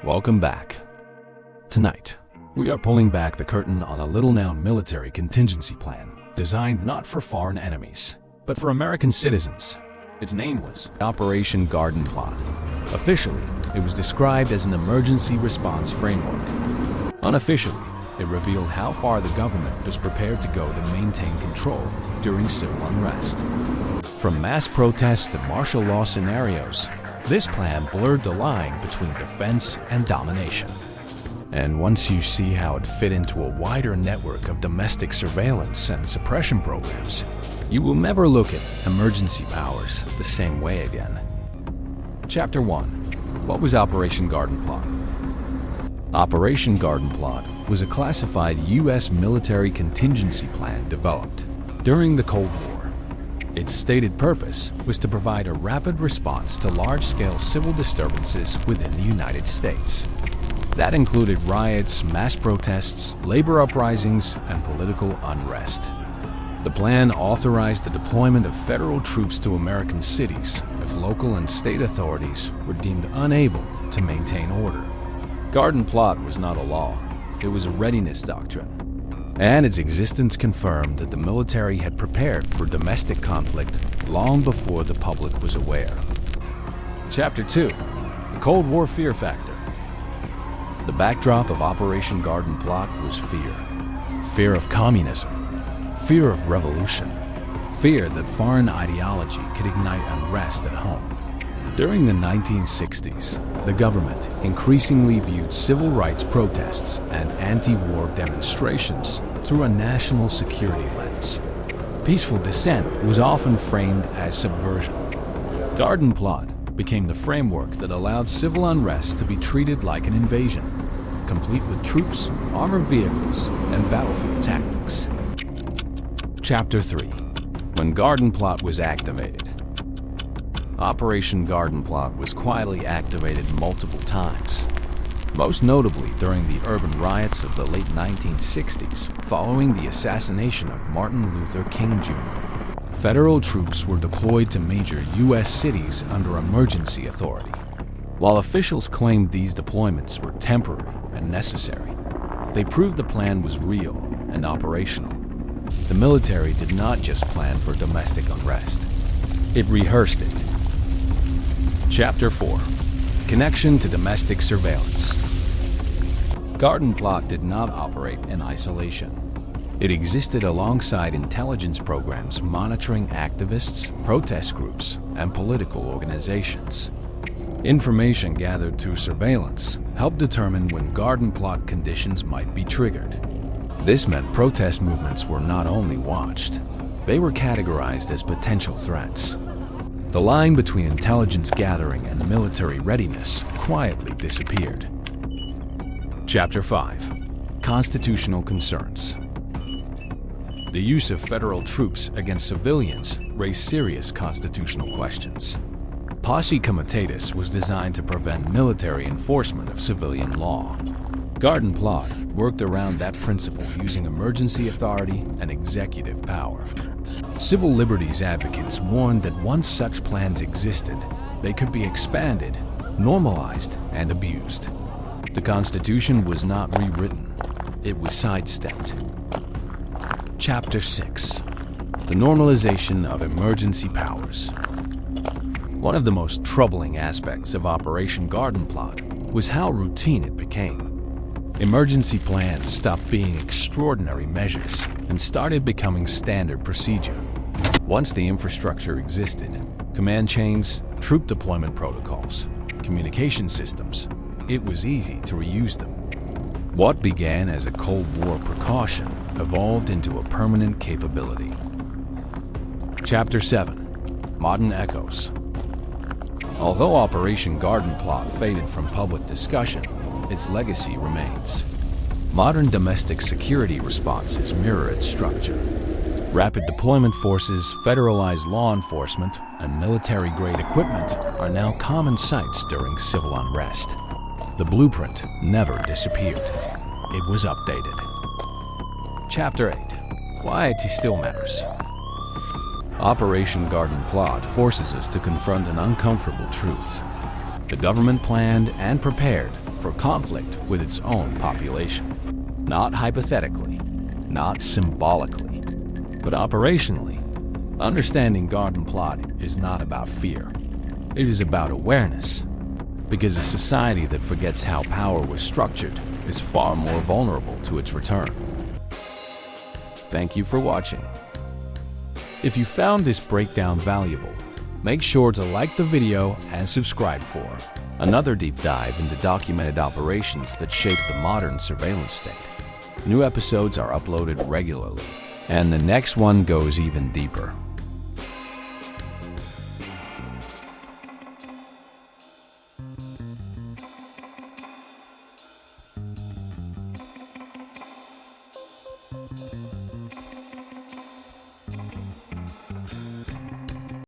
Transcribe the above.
Welcome back. Tonight, we are pulling back the curtain on a little-known military contingency plan designed not for foreign enemies, but for American citizens. Its name was Operation Garden Plot. Officially, it was described as an emergency response framework. Unofficially, it revealed how far the government was prepared to go to maintain control during civil unrest. From mass protests to martial law scenarios, this plan blurred the line between defense and domination. And once you see how it fit into a wider network of domestic surveillance and suppression programs, you will never look at emergency powers the same way again. Chapter 1. What was Operation Garden Plot? Operation Garden Plot was a classified U.S. military contingency plan developed during the Cold War. Its stated purpose was to provide a rapid response to large-scale civil disturbances within the United States. That included riots, mass protests, labor uprisings, and political unrest. The plan authorized the deployment of federal troops to American cities if local and state authorities were deemed unable to maintain order. Garden Plot was not a law, it was a readiness doctrine, and its existence confirmed that the military had prepared for domestic conflict long before the public was aware. Chapter 2. The Cold War Fear Factor. The backdrop of Operation Garden Plot was fear. Fear of communism. Fear of revolution. Fear that foreign ideology could ignite unrest at home. During the 1960s, the government increasingly viewed civil rights protests and anti-war demonstrations through a national security lens. Peaceful dissent was often framed as subversion. Garden Plot became the framework that allowed civil unrest to be treated like an invasion, complete with troops, armored vehicles, and battlefield tactics. Chapter 3. When Garden Plot was activated. Operation Garden Plot was quietly activated multiple times, most notably during the urban riots of the late 1960s following the assassination of Martin Luther King Jr. Federal troops were deployed to major U.S. cities under emergency authority. While officials claimed these deployments were temporary and necessary, they proved the plan was real and operational. The military did not just plan for domestic unrest. It rehearsed it. Chapter 4. Connection to domestic surveillance. Garden Plot did not operate in isolation. It existed alongside intelligence programs monitoring activists, protest groups, and political organizations. Information gathered through surveillance helped determine when Garden Plot conditions might be triggered. This meant protest movements were not only watched, they were categorized as potential threats. The line between intelligence gathering and military readiness quietly disappeared. Chapter 5. Constitutional concerns. The use of federal troops against civilians raised serious constitutional questions. Posse Comitatus was designed to prevent military enforcement of civilian law. Garden Plot worked around that principle using emergency authority and executive power. Civil liberties advocates warned that once such plans existed, they could be expanded, normalized, and abused. The Constitution was not rewritten, it was sidestepped. Chapter 6. The normalization of emergency powers. One of the most troubling aspects of Operation Garden Plot was how routine it became. Emergency plans stopped being extraordinary measures and started becoming standard procedure. Once the infrastructure existed, command chains, troop deployment protocols, communication systems, it was easy to reuse them. What began as a Cold War precaution evolved into a permanent capability. Chapter 7. Modern Echoes. Although Operation Garden Plot faded from public discussion, its legacy remains. Modern domestic security responses mirror its structure. Rapid deployment forces, federalized law enforcement, and military-grade equipment are now common sights during civil unrest. The blueprint never disappeared. It was updated. Chapter 8. Why IT still matters. Operation Garden Plot forces us to confront an uncomfortable truth. The government planned and prepared for conflict with its own population. Not hypothetically, not symbolically, but operationally. Understanding garden plot is not about fear. It is about awareness, because a society that forgets how power was structured is far more vulnerable to its return. Thank you for watching. If you found this breakdown valuable, make sure to like the video and subscribe for another deep dive into documented operations that shaped the modern surveillance state. New episodes are uploaded regularly, and the next one goes even deeper.